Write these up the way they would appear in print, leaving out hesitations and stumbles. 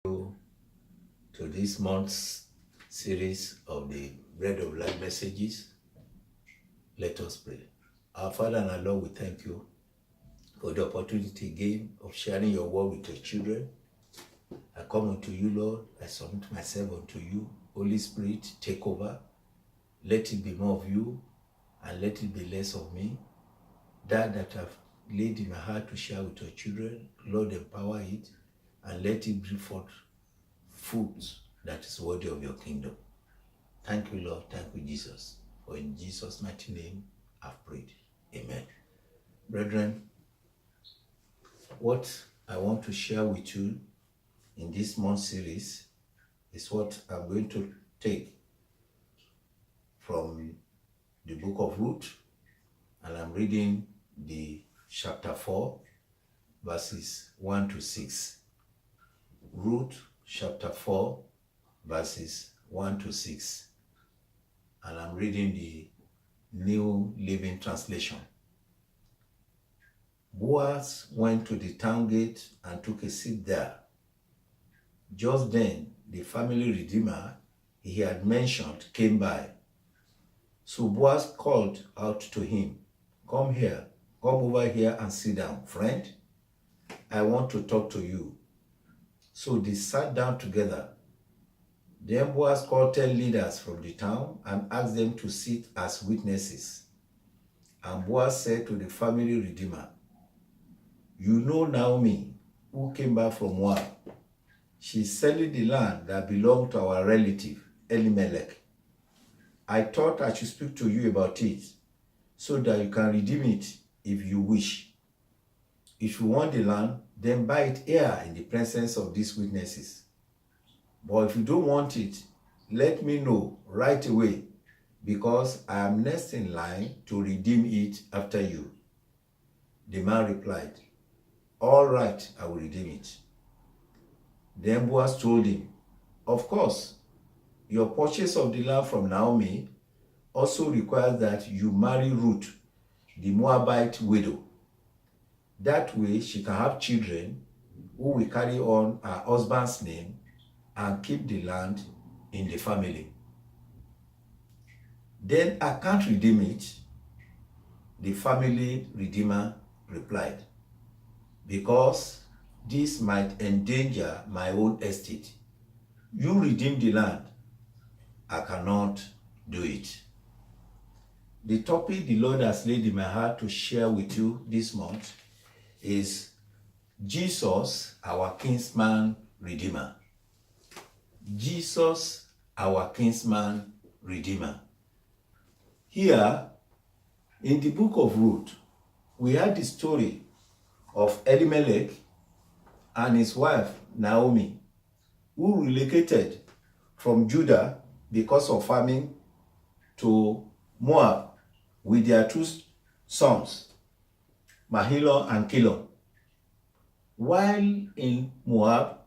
To this month's series of the Bread of Life messages. Let us pray. Our Father and our Lord, we thank you for the opportunity again of sharing your word with your children. I come unto you, Lord. I submit myself unto you. Holy Spirit, take over. Let it be more of you and let it be less of me. That I've laid in my heart to share with your children, Lord, empower it and let it bring forth fruit that is worthy of your kingdom. Thank you, Lord. Thank you, Jesus. For in Jesus' mighty name, I've prayed. Amen. Brethren, what I want to share with you in this month series is what I'm going to take from the book of Ruth, and I'm reading the chapter 4, verses 1 to 6. Ruth chapter 4, verses 1 to 6. And I'm reading the New Living Translation. Boaz went to the town gate and took a seat there. Just then, the family redeemer he had mentioned came by. So Boaz called out to him, come over here and sit down. Friend, I want to talk to you. So they sat down together. Then Boaz called 10 leaders from the town and asked them to sit as witnesses. And Boaz said to the family redeemer, you know Naomi, who came back from Moab. She's selling the land that belonged to our relative, Elimelech. I thought I should speak to you about it so that you can redeem it if you wish. If you want the land, then buy it here in the presence of these witnesses. But if you don't want it, let me know right away, because I am next in line to redeem it after you. The man replied, all right, I will redeem it. Then Boaz told him, of course, your purchase of the land from Naomi also requires that you marry Ruth, the Moabite widow. That way she can have children who will carry on her husband's name and keep the land in the family. Then I can't redeem it, the family redeemer replied, because this might endanger my own estate. You redeem the land, I cannot do it. The topic the Lord has laid in my heart to share with you this month is Jesus, our kinsman redeemer. Jesus, our kinsman redeemer. Here, in the book of Ruth, we had the story of Elimelech and his wife Naomi, who relocated from Judah because of famine to Moab with their two sons, Mahlon and Chilion. While in Moab,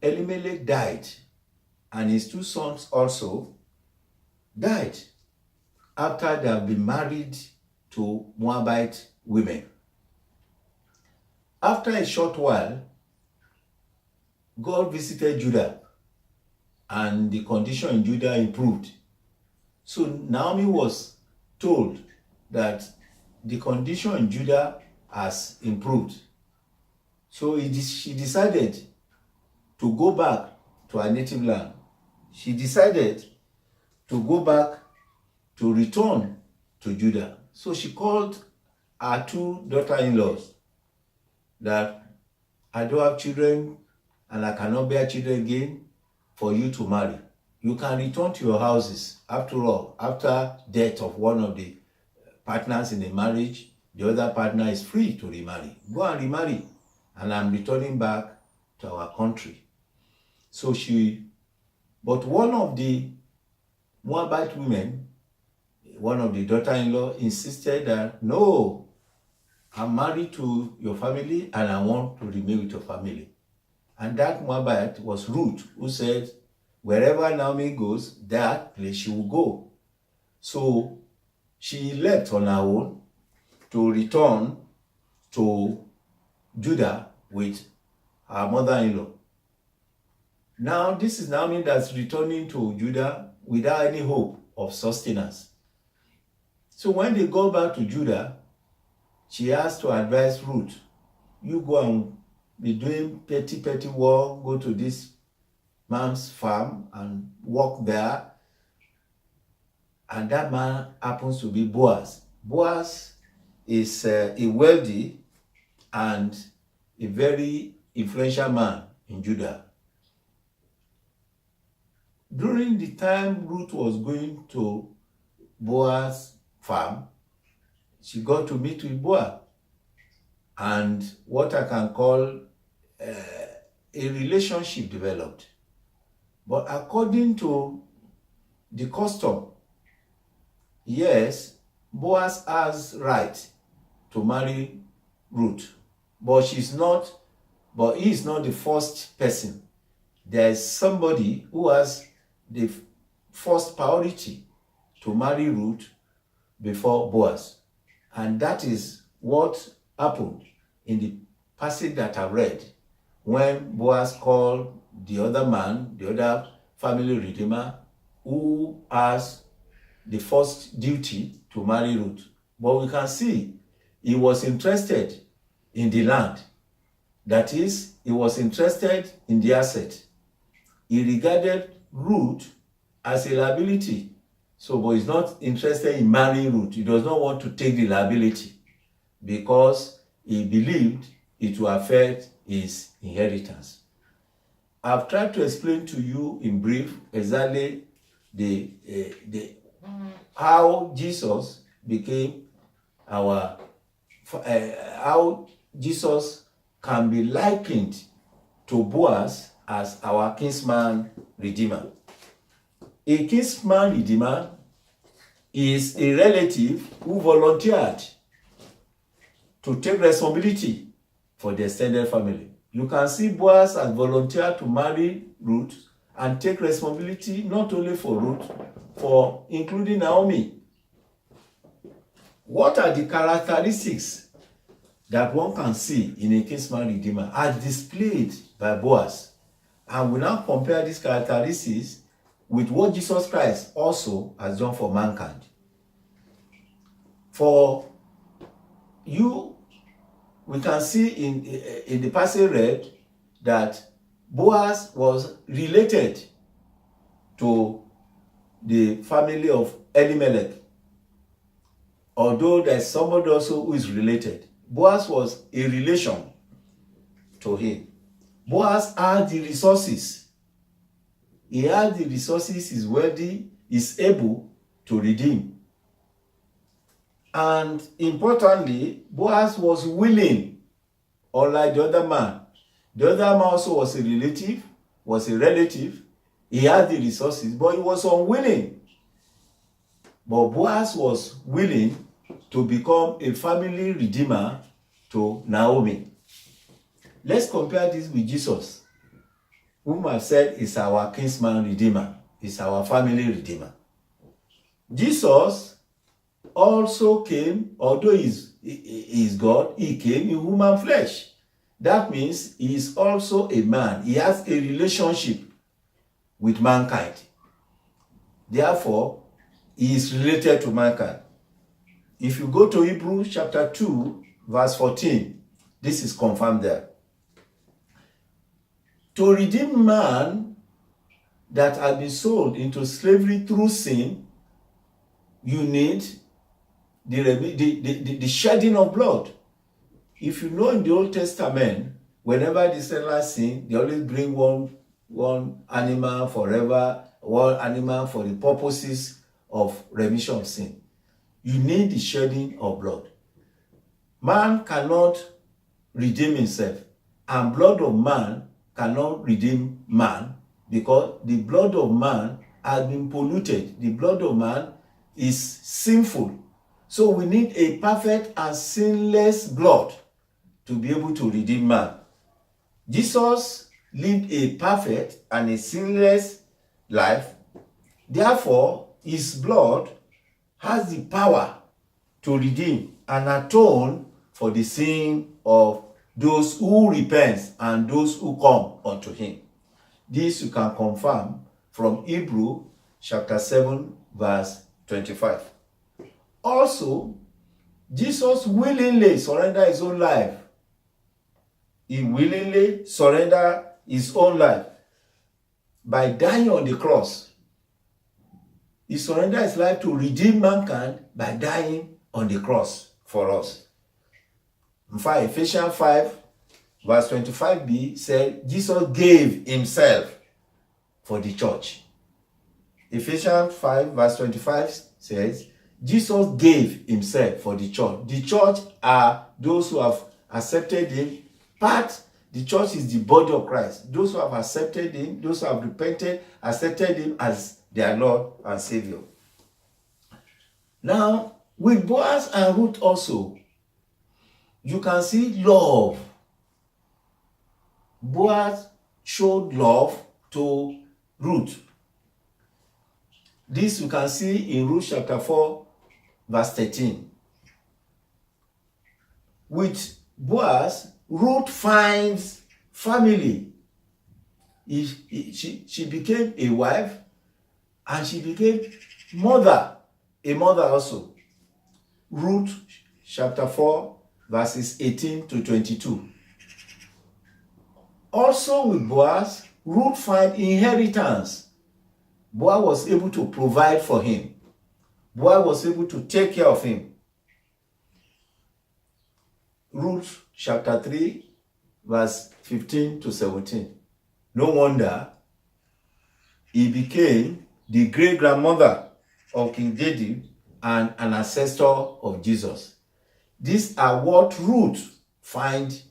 Elimelech died, and his two sons also died after they have been married to Moabite women. After a short while, God visited Judah, and the condition in Judah improved. So Naomi was told that the condition in Judah has improved. So she decided to go back to her native land. She decided to go back, to return to Judah. So she called her two daughter-in-laws that I don't have children and I cannot bear children again for you to marry. You can return to your houses. After all, after death of one of the partners in a marriage, the other partner is free to remarry. Go and remarry. And I'm returning back to our country. So but one of the Moabite women, one of the daughter-in-law, insisted that, no, I'm married to your family and I want to remain with your family. And that Moabite was Ruth, who said, wherever Naomi goes, that place she will go. So she left on her own to return to Judah with her mother-in-law. Now, this is Naomi that's returning to Judah without any hope of sustenance. So when they go back to Judah, she has to advise Ruth, you go and be doing petty work, go to this man's farm and work there. And that man happens to be Boaz. Boaz is a wealthy and a very influential man in Judah. During the time Ruth was going to Boaz's farm, she got to meet with Boaz. And what I can call a relationship developed. But according to the custom, yes, Boaz has right to marry Ruth, but he is not the first person. There is somebody who has the first priority to marry Ruth before Boaz. And that is what happened in the passage that I read when Boaz called the other man, the other family redeemer, who has the first duty to marry Ruth. But we can see he was interested in the land. That is, he was interested in the asset. He regarded Ruth as a liability. So, but he's not interested in marrying Ruth. He does not want to take the liability because he believed it will affect his inheritance. I've tried to explain to you in brief exactly how Jesus became how Jesus can be likened to Boaz as our kinsman redeemer. A kinsman redeemer is a relative who volunteered to take responsibility for the extended family. You can see Boaz has volunteered to marry Ruth and take responsibility not only for Ruth, for including Naomi. What are the characteristics that one can see in a kinsman redeemer as displayed by Boaz? And we now compare these characteristics with what Jesus Christ also has done for mankind. For you, we can see in the passage read that Boaz was related to the family of Elimelech. Although there's somebody also who is related, Boaz was a relation to him. Boaz had the resources. He had the resources, he's wealthy, he's able to redeem. And importantly, Boaz was willing, unlike the other man. The other man also was a relative. He had the resources, but he was unwilling. But Boaz was willing to become a family redeemer to Naomi. Let's compare this with Jesus, whom I've said is our kinsman redeemer, is our family redeemer. Jesus also came, although he is God, he came in human flesh. That means he is also a man. He has a relationship with mankind. Therefore, he is related to mankind. If you go to Hebrews chapter 2, verse 14, this is confirmed there. To redeem man that had been sold into slavery through sin, you need the shedding of blood. If you know in the Old Testament, whenever the Israelites sin, they always bring one animal forever, one animal for the purposes of remission of sin. You need the shedding of blood. Man cannot redeem himself, and blood of man cannot redeem man, because the blood of man has been polluted. The blood of man is sinful. So we need a perfect and sinless blood to be able to redeem man. Jesus lived a perfect and a sinless life. Therefore, his blood has the power to redeem and atone for the sin of those who repent and those who come unto him. This you can confirm from Hebrew chapter 7 verse 25. Also, Jesus willingly surrendered his own life. He willingly surrendered his own life by dying on the cross. He surrendered his life to redeem mankind by dying on the cross for us. In fact, Ephesians 5 verse 25b said, Jesus gave himself for the church. Ephesians 5 verse 25 says, Jesus gave himself for the church. The church are those who have accepted him. The church is the body of Christ. Those who have accepted him, those who have repented, accepted him as their Lord and Savior. Now, with Boaz and Ruth also, you can see love. Boaz showed love to Ruth. This you can see in Ruth chapter 4, verse 13. With Boaz, Ruth finds family. She became a wife and she became a mother also. Ruth chapter 4, verses 18 to 22. Also with Boaz, Ruth finds inheritance. Boaz was able to provide for him. Boaz was able to take care of him. Ruth chapter 3, verse 15 to 17. No wonder he became the great-grandmother of King David and an ancestor of Jesus. These are what Ruth finds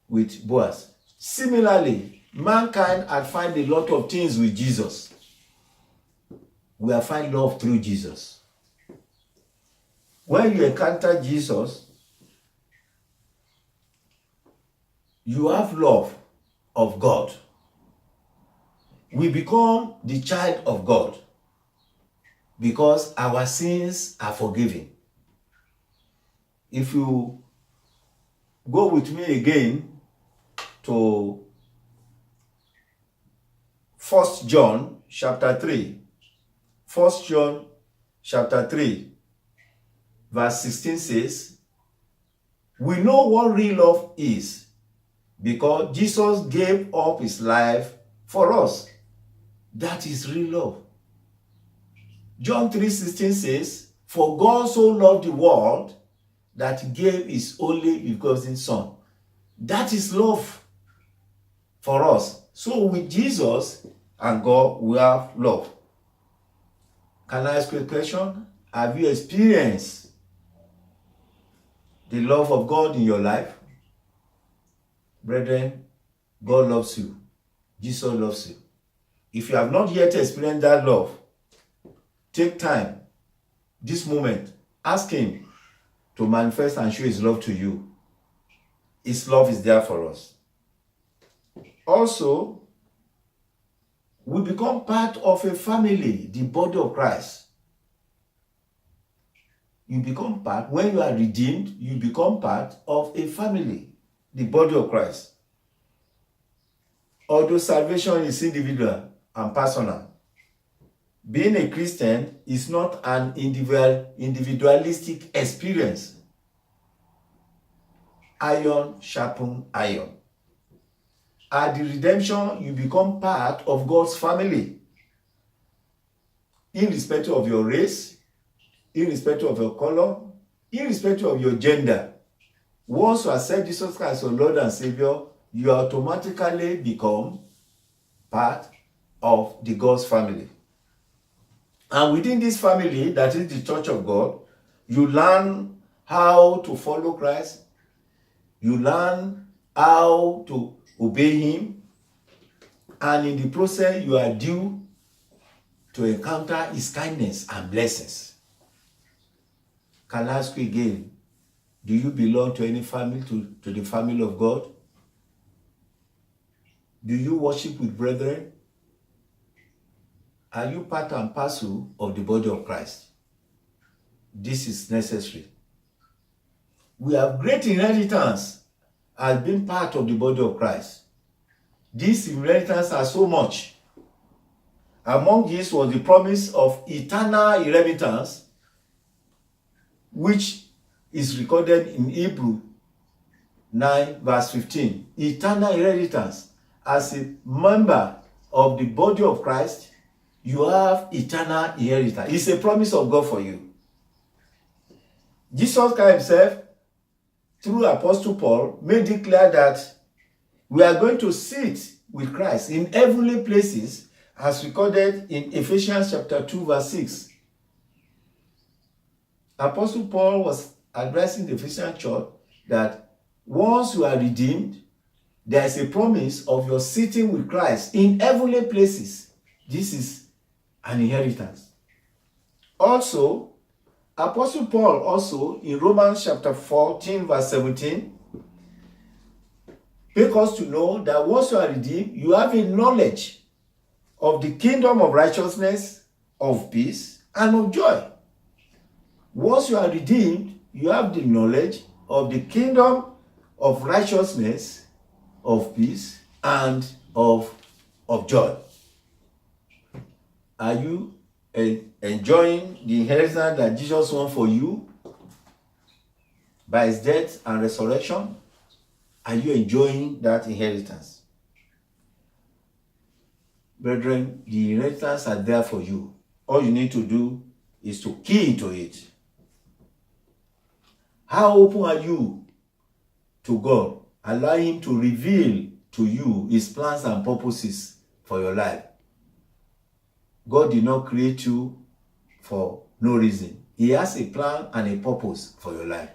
with Boaz. Similarly, mankind had found a lot of things with Jesus. We have found love through Jesus. When you encounter Jesus, you have love of God. We become the child of God because our sins are forgiven. If you go with me again to 1 John chapter 3, 1 John chapter 3, verse 16 says, we know what real love is because Jesus gave up his life for us. That is real love. John 3:16 says, for God so loved the world that he gave his only begotten Son. That is love for us. So with Jesus and God, we have love. Can I ask you a question? Have you experienced the love of God in your life? Brethren, God loves you. Jesus loves you. If you have not yet experienced that love, take time, this moment, ask him to manifest and show his love to you. His love is there for us. Also, we become part of a family, the body of Christ. You become part, when you are redeemed, you become part of a family, the body of Christ. Although salvation is individual and personal, being a Christian is not an individualistic experience. Iron sharpens iron. At the redemption, you become part of God's family. Irrespective of your race, irrespective of your color, irrespective of your gender. Once you accept Jesus Christ as your Lord and Savior, you automatically become part of the God's family. And within this family, that is the Church of God, you learn how to follow Christ. You learn how to obey him. And in the process, you are due to encounter his kindness and blessings. Can I ask you again, do you belong to any family, to the family of God? Do you worship with brethren? Are you part and parcel of the body of Christ? This is necessary. We have great inheritance as being part of the body of Christ. These inheritance are so much. Among these was the promise of eternal inheritance, which is recorded in Hebrew 9 verse 15. Eternal inheritance. As a member of the body of Christ, you have eternal inheritance. It's a promise of God for you. Jesus Christ himself, through Apostle Paul, made it clear that we are going to sit with Christ in heavenly places, as recorded in Ephesians chapter 2 verse 6. Apostle Paul was addressing the Ephesian church that once you are redeemed, there is a promise of your sitting with Christ in heavenly places. This is an inheritance. Also, Apostle Paul also in Romans chapter 14 verse 17 make us to know that once you are redeemed, you have a knowledge of the kingdom of righteousness, of peace, and of joy. Once you are redeemed, you have the knowledge of the kingdom of righteousness, of peace, and of joy. Are you enjoying the inheritance that Jesus won for you by his death and resurrection? Are you enjoying that inheritance? Brethren, the inheritance are there for you. All you need to do is to key into it. How open are you to God? Allow him to reveal to you his plans and purposes for your life. God did not create you for no reason. He has a plan and a purpose for your life.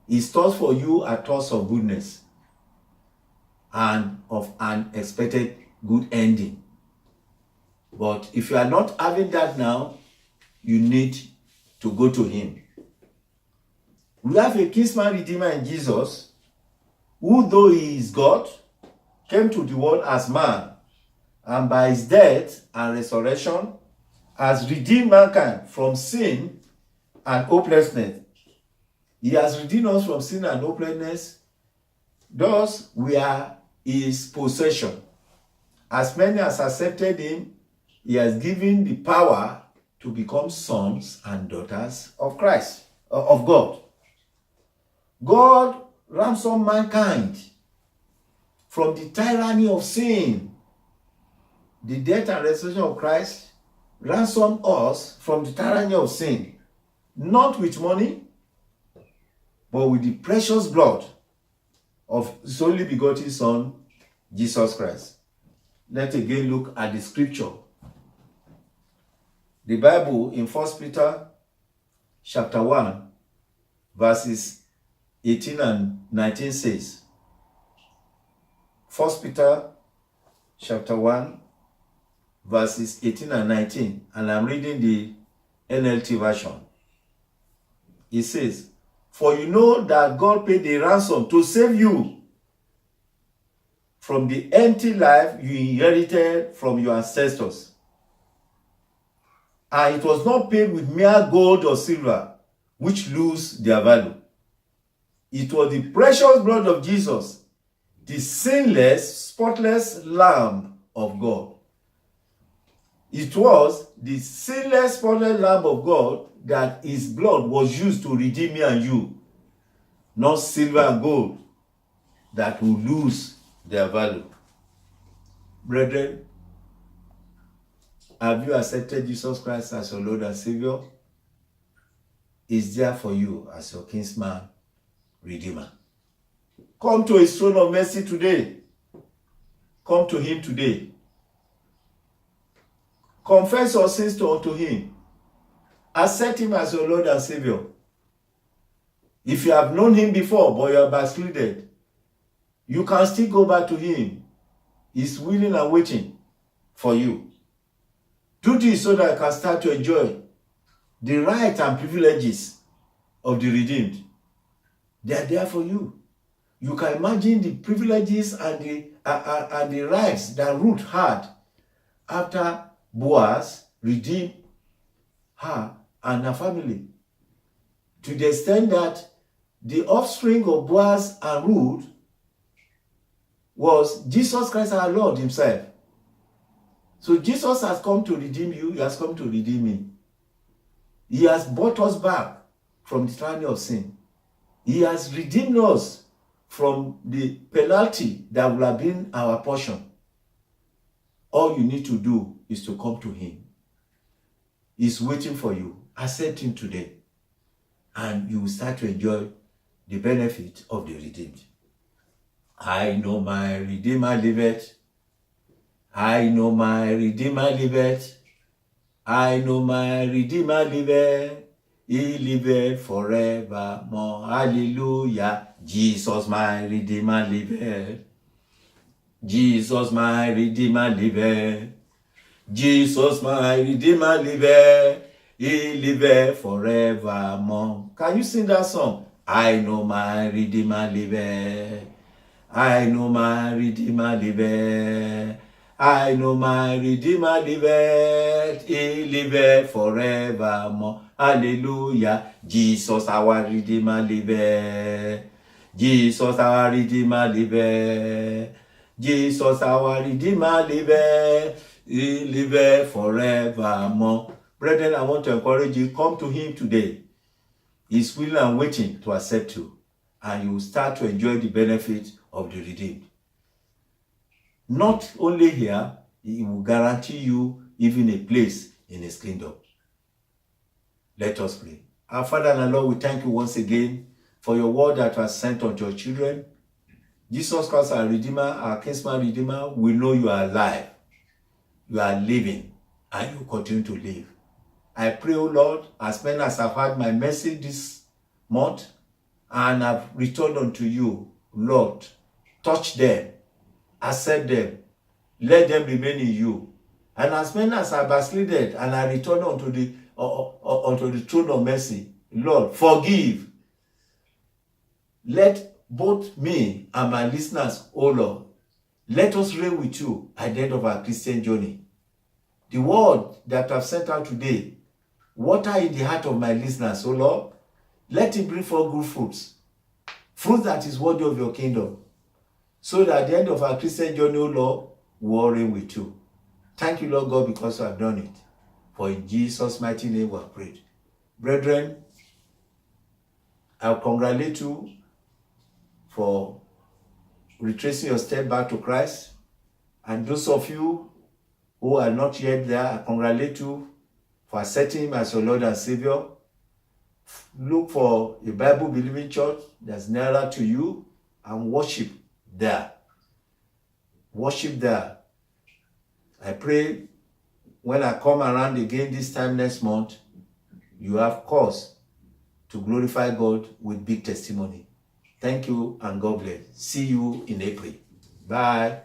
His thoughts for you are thoughts of goodness and of an expected good ending. But if you are not having that now, you need to go to him. We have a kinsman redeemer in Jesus, who, though he is God, came to the world as man, and by his death and resurrection has redeemed mankind from sin and hopelessness. He has redeemed us from sin and hopelessness. Thus, we are his possession. As many as accepted him, he has given the power to become sons and daughters of Christ, of God. God ransomed mankind from the tyranny of sin. The death and resurrection of Christ ransomed us from the tyranny of sin, not with money, but with the precious blood of his only begotten Son, Jesus Christ. Let's again look at the scripture. The Bible in 1 Peter chapter 1, verses 18 and 19 says, 1 Peter chapter 1, verses 18 and 19, and I'm reading the NLT version. It says, "For you know that God paid a ransom to save you from the empty life you inherited from your ancestors. And it was not paid with mere gold or silver, which lose their value. It was the precious blood of Jesus, the sinless, spotless Lamb of God." It was the sinless, spotless Lamb of God that his blood was used to redeem me and you, not silver and gold that will lose their value. Brethren, have you accepted Jesus Christ as your Lord and Savior? He's there for you as your kinsman redeemer. Come to his throne of mercy today. Come to him today. Confess your sins unto him. Accept him as your Lord and Savior. If you have known him before, but you are backslided, you can still go back to him. He's willing and waiting for you. Do this so that you can start to enjoy the rights and privileges of the redeemed. They are there for you. You can imagine the privileges and the rights that Ruth had after Boaz redeemed her and her family, to the extent that the offspring of Boaz and Ruth was Jesus Christ our Lord himself. So Jesus has come to redeem you. He has come to redeem me. He has brought us back from the tyranny of sin. He has redeemed us from the penalty that would have been our portion. All you need to do is to come to him. He's waiting for you. Accept him today. And you will start to enjoy the benefit of the redeemed. I know my Redeemer liveth. I know my Redeemer liveth. I know my Redeemer liveth. He liveth forevermore. Hallelujah. Jesus my Redeemer liveth. Jesus my Redeemer liveth. Jesus my Redeemer liveth. He liveth forevermore. Can you sing that song? I know my Redeemer liveth. I know my Redeemer liveth. I know my Redeemer liveth. He liveth forevermore. Hallelujah. Jesus our Redeemer liveth. Jesus our Redeemer liveth. Jesus our Redeemer liveth. He liveth forevermore. Brethren, I want to encourage you, come to him today. He's willing and waiting to accept you. And you will start to enjoy the benefit of the redeemed. Not only here, he will guarantee you even a place in his kingdom. Let us pray. Our Father and our Lord, we thank you once again for your word that was sent unto your children. Jesus Christ, our Redeemer, our kinsman Redeemer, we know you are alive. You are living, and you continue to live. I pray, O Lord, as many as have heard my message this month and have returned unto you, Lord, touch them, accept them, let them remain in you. And as many as have backslided and are returned unto the throne of mercy, Lord, forgive. Let both me and my listeners, O Lord, let us reign with you at the end of our Christian journey. The word that I've sent out today, water in the heart of my listeners, O Lord, let it bring forth good fruits. Fruit that is worthy of your kingdom. So that at the end of our Christian journey, O Lord, we will reign with you. Thank you, Lord God, because you have done it. For in Jesus' mighty name we have prayed. Brethren, I congratulate you for retracing your step back to Christ. And those of you who are not yet there, I congratulate you for accepting him as your Lord and Savior. Look for a Bible-believing church that's nearer to you and worship there. Worship there. I pray when I come around again this time next month, you have cause to glorify God with big testimony. Thank you and God bless. See you in April. Bye.